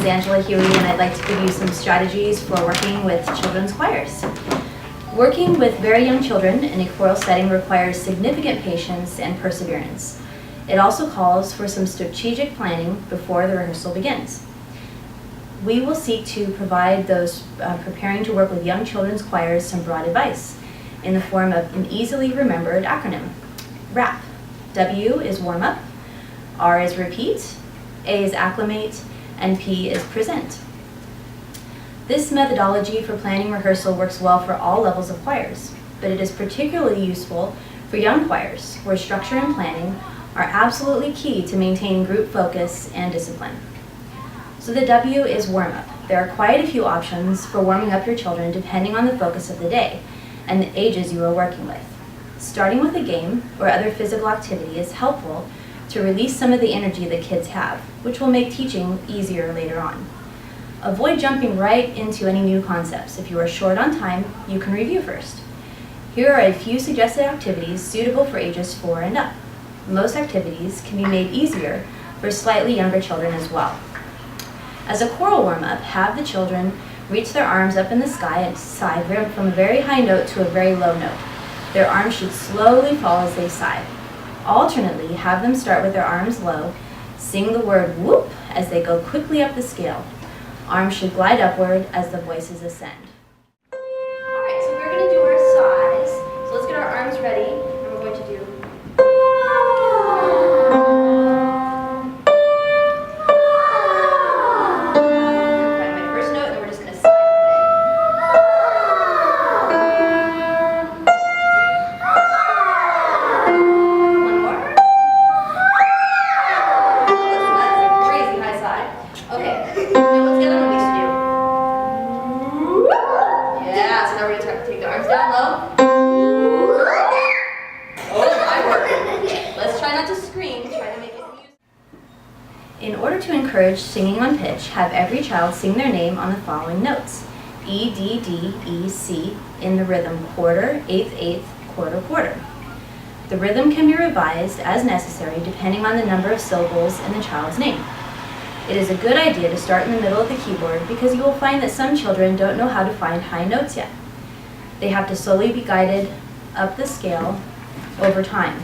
is Angela Hughey, and I'd like to give you some strategies for working with children's choirs. Working with very young children in a choral setting requires significant patience and perseverance. It also calls for some strategic planning before the rehearsal begins. We will seek to provide those preparing to work with young children's choirs some broad advice in the form of an easily remembered acronym. WRAP. W is warm up, R is repeat, A is acclimate, and P is present. This methodology for planning rehearsal works well for all levels of choirs, but it is particularly useful for young choirs where structure and planning are absolutely key to maintaining group focus and discipline. So the W is warm up. There are quite a few options for warming up your children depending on the focus of the day and the ages you are working with. Starting with a game or other physical activity is helpful to release some of the energy that kids have, which will make teaching easier later on. Avoid jumping right into any new concepts. If you are short on time, you can review first. Here are a few suggested activities suitable for ages 4 and up. Most activities can be made easier for slightly younger children as well. As a choral warm-up, have the children reach their arms up in the sky and sigh from a very high note to a very low note. Their arms should slowly fall as they sigh. Alternately, have them start with their arms low, sing the word whoop as they go quickly up the scale. Arms should glide upward as the voices ascend. Alright, so we're going to do our sighs. So let's get our arms ready, and we're going to do In order to encourage singing on pitch, have every child sing their name on the following notes: E, D, D, E, C, in the rhythm quarter, eighth, eighth, quarter, quarter. The rhythm can be revised as necessary depending on the number of syllables in the child's name. It is a good idea to start in the middle of the keyboard because you will find that some children don't know how to find high notes yet. They have to slowly be guided up the scale over time.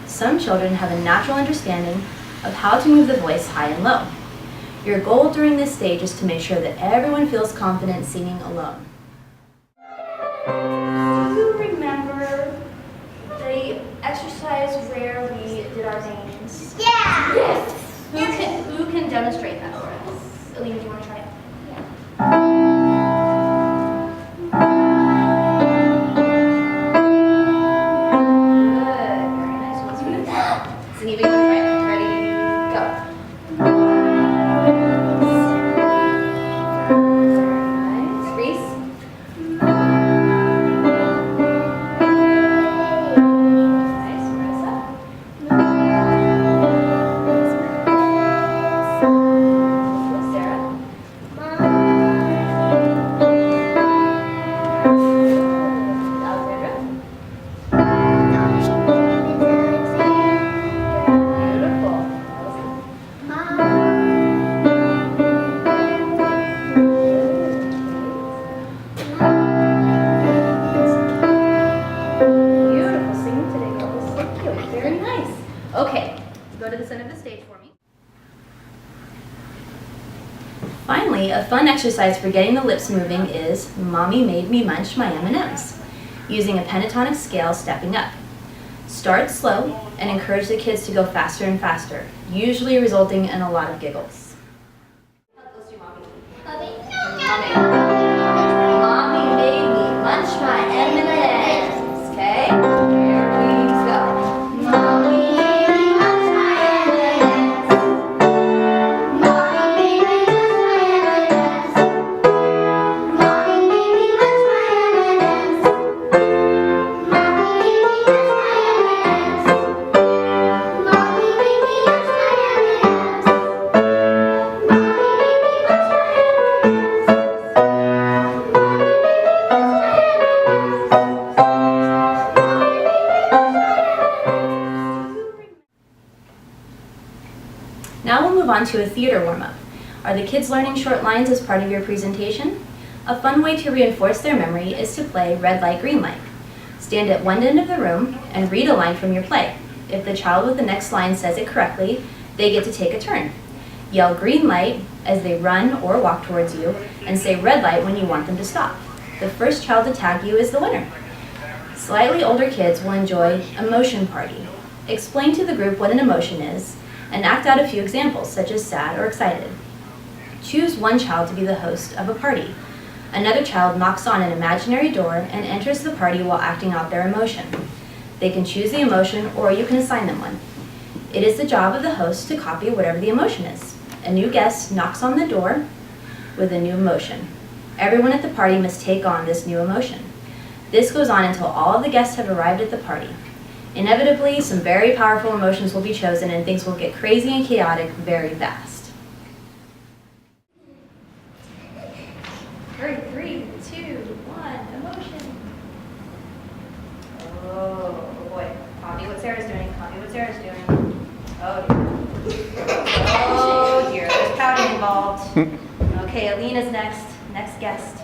Some children have a natural understanding of how to move the voice high and low. Your goal during this stage is to make sure that everyone feels confident singing alone. Do you remember the exercise where we did our names? Yeah! Yes! Who can demonstrate that for us? Alina, do you want to try it? Yeah. Finally, a fun exercise for getting the lips moving is Mommy Made Me Munch My M&Ms, using a pentatonic scale stepping up. Start slow and encourage the kids to go faster and faster, usually resulting in a lot of giggles. Let's do Mommy. Mommy made me munch my M&Ms, okay? Here we go. Mommy. Now we'll move on to a theater warm-up. Are the kids learning short lines as part of your presentation? A fun way to reinforce their memory is to play red light, green light. Stand at one end of the room and read a line from your play. If the child with the next line says it correctly, they get to take a turn. Yell green light as they run or walk towards you, and say red light when you want them to stop. The first child to tag you is the winner. Slightly older kids will enjoy emotion party. Explain to the group what an emotion is, and act out a few examples, such as sad or excited. Choose one child to be the host of a party. Another child knocks on an imaginary door and enters the party while acting out their emotion. They can choose the emotion, or you can assign them one. It is the job of the host to copy whatever the emotion is. A new guest knocks on the door with a new emotion. Everyone at the party must take on this new emotion. This goes on until all of the guests have arrived at the party. Inevitably, some very powerful emotions will be chosen and things will get crazy and chaotic very fast. Hurry, 3, 2, 1, emotion. Oh boy, copy what Sarah's doing, copy what Sarah's doing. Oh dear. Oh dear, there's pouting involved. Okay, Alina's next guest.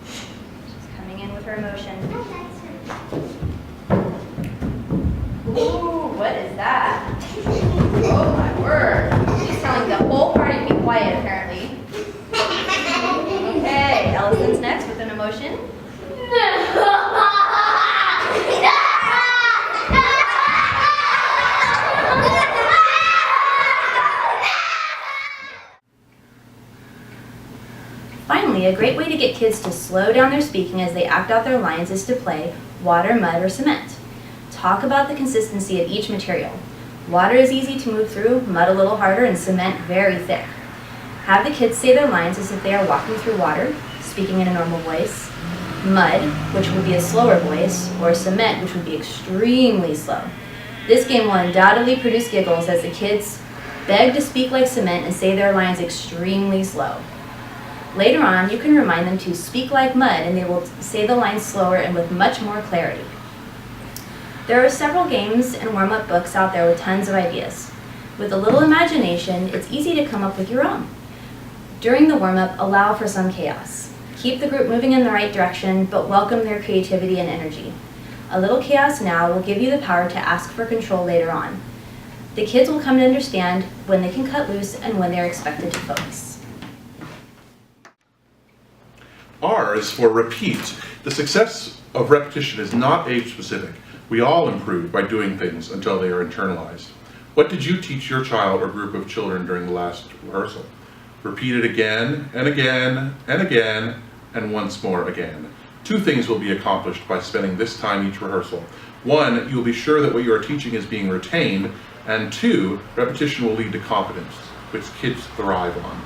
She's coming in with her emotion. Ooh, what is that? Oh my word. She's telling the whole party to be quiet apparently. Okay, Ellison's next with an emotion. Finally, a great way to get kids to slow down their speaking as they act out their lines is to play water, mud, or cement. Talk about the consistency of each material. Water is easy to move through, mud a little harder, and cement very thick. Have the kids say their lines as if they are walking through water, speaking in a normal voice. Mud, which would be a slower voice, or cement, which would be extremely slow. This game will undoubtedly produce giggles as the kids beg to speak like cement and say their lines extremely slow. Later on, you can remind them to speak like mud and they will say the lines slower and with much more clarity. There are several games and warm-up books out there with tons of ideas. With a little imagination, it's easy to come up with your own. During the warm-up, allow for some chaos. Keep the group moving in the right direction, but welcome their creativity and energy. A little chaos now will give you the power to ask for control later on. The kids will come to understand when they can cut loose and when they're expected to focus. R is for repeat. The success of repetition is not age-specific. We all improve by doing things until they are internalized. What did you teach your child or group of children during the last rehearsal? Repeat it again and again and again and once more again. Two things will be accomplished by spending this time each rehearsal. One, you will be sure that what you are teaching is being retained, and two, repetition will lead to competence, which kids thrive on.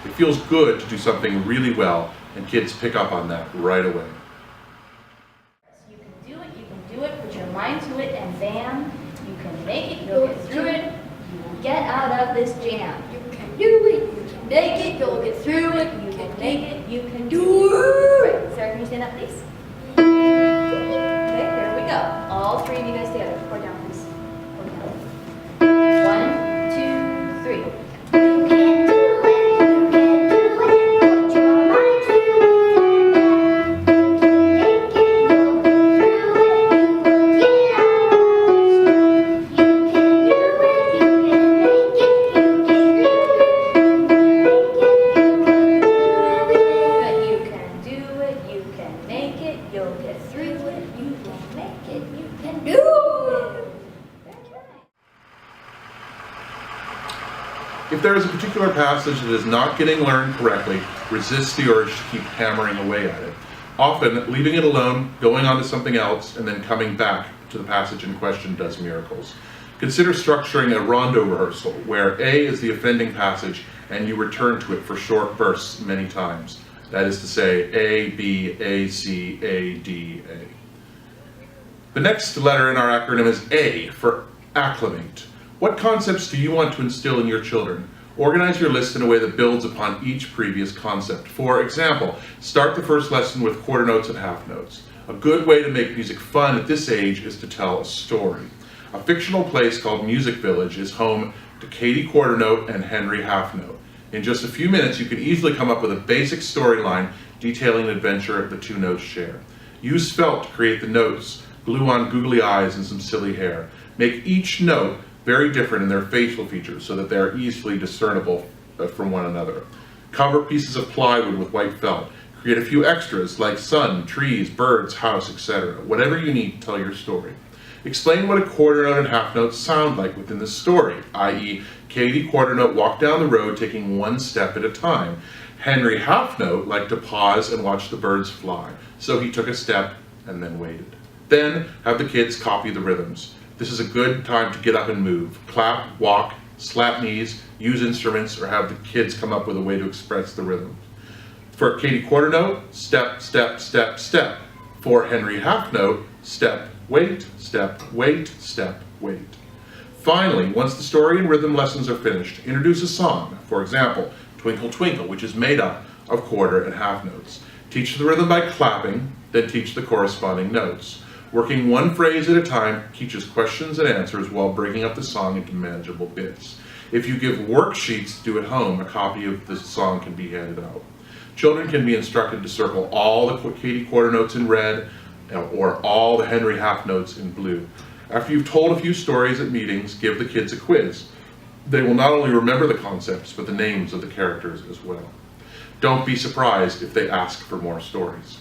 It feels good to do something really well, and kids pick up on that right away. You can do it, put your mind to it, and bam, you can make it, you'll get through it, you will get out of this jam. You can do it, you can make it, you'll get through it, you can make it, you can do it. Right, Sarah, can you stand up, please? Okay, here we go. All three of you guys together. Pour down, please. Pour down. 1, 2, 3. If there is a particular passage that is not getting learned correctly, resist the urge to keep hammering away at it. Often, leaving it alone, going on to something else, and then coming back to the passage in question does miracles. Consider structuring a rondo rehearsal, where A is the offending passage, and you return to it for short bursts many times. That is to say, A, B, A, C, A, D, A. The next letter in our acronym is A for acclimate. What concepts do you want to instill in your children? Organize your list in a way that builds upon each previous concept. For example, start the first lesson with quarter notes and half notes. A good way to make music fun at this age is to tell a story. A fictional place called Music Village is home to Katie Quarter Note and Henry Half Note. In just a few minutes, you can easily come up with a basic storyline detailing an adventure the two notes share. Use felt to create the notes, glue on googly eyes and some silly hair. Make each note very different in their facial features so that they are easily discernible from one another. Cover pieces of plywood with white felt. Create a few extras like sun, trees, birds, house, etc. Whatever you need to tell your story. Explain what a quarter note and half note sound like within the story, i.e., Katie quarter note walked down the road taking one step at a time. Henry half note liked to pause and watch the birds fly, so he took a step and then waited. Then have the kids copy the rhythms. This is a good time to get up and move. Clap, walk, slap knees, use instruments, or have the kids come up with a way to express the rhythm. For Katie quarter note, step, step, step, step. For Henry half note, step, wait, step, wait, step, wait. Finally, once the story and rhythm lessons are finished, introduce a song. For example, Twinkle Twinkle, which is made up of quarter and half notes. Teach the rhythm by clapping, then teach the corresponding notes. Working one phrase at a time teaches questions and answers while breaking up the song into manageable bits. If you give worksheets to do at home, a copy of the song can be handed out. Children can be instructed to circle all the Katie quarter notes in red or all the Henry half notes in blue. After you've told a few stories at meetings, give the kids a quiz. They will not only remember the concepts, but the names of the characters as well. Don't be surprised if they ask for more stories.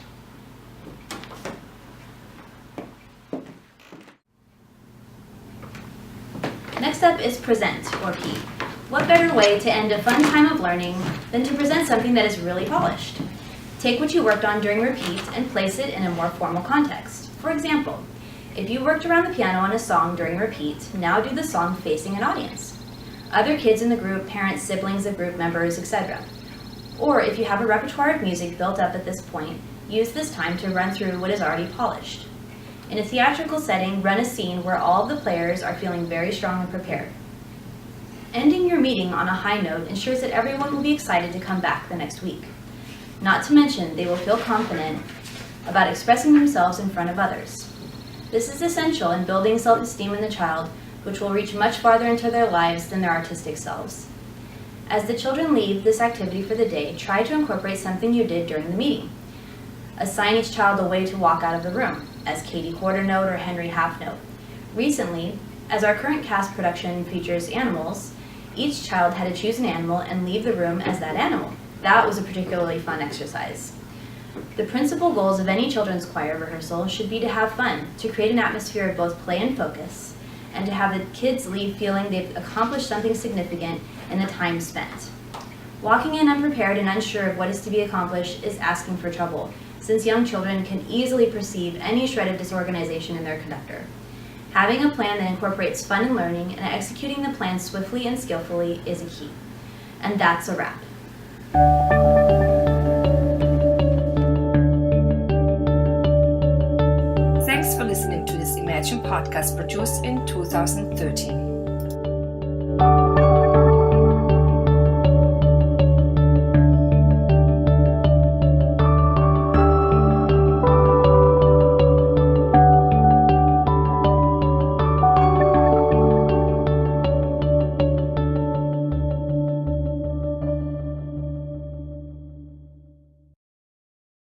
Next up is present, or P. What better way to end a fun time of learning than to present something that is really polished? Take what you worked on during repeat and place it in a more formal context. For example, if you worked around the piano on a song during repeat, now do the song facing an audience. Other kids in the group, parents, siblings of group members, etc. Or if you have a repertoire of music built up at this point, use this time to run through what is already polished. In a theatrical setting, run a scene where all of the players are feeling very strong and prepared. Ending your meeting on a high note ensures that everyone will be excited to come back the next week. Not to mention, they will feel confident about expressing themselves in front of others. This is essential in building self-esteem in the child, which will reach much farther into their lives than their artistic selves. As the children leave this activity for the day, try to incorporate something you did during the meeting. Assign each child a way to walk out of the room, as Katie quarter note or Henry half note. Recently, as our current cast production features animals, each child had to choose an animal and leave the room as that animal. That was a particularly fun exercise. The principal goals of any children's choir rehearsal should be to have fun, to create an atmosphere of both play and focus, and to have the kids leave feeling they've accomplished something significant in the time spent. Walking in unprepared and unsure of what is to be accomplished is asking for trouble, since young children can easily perceive any shred of disorganization in their conductor. Having a plan that incorporates fun and learning and executing the plan swiftly and skillfully is a key. And that's a wrap. Thanks for listening to this Imagine podcast produced in 2013.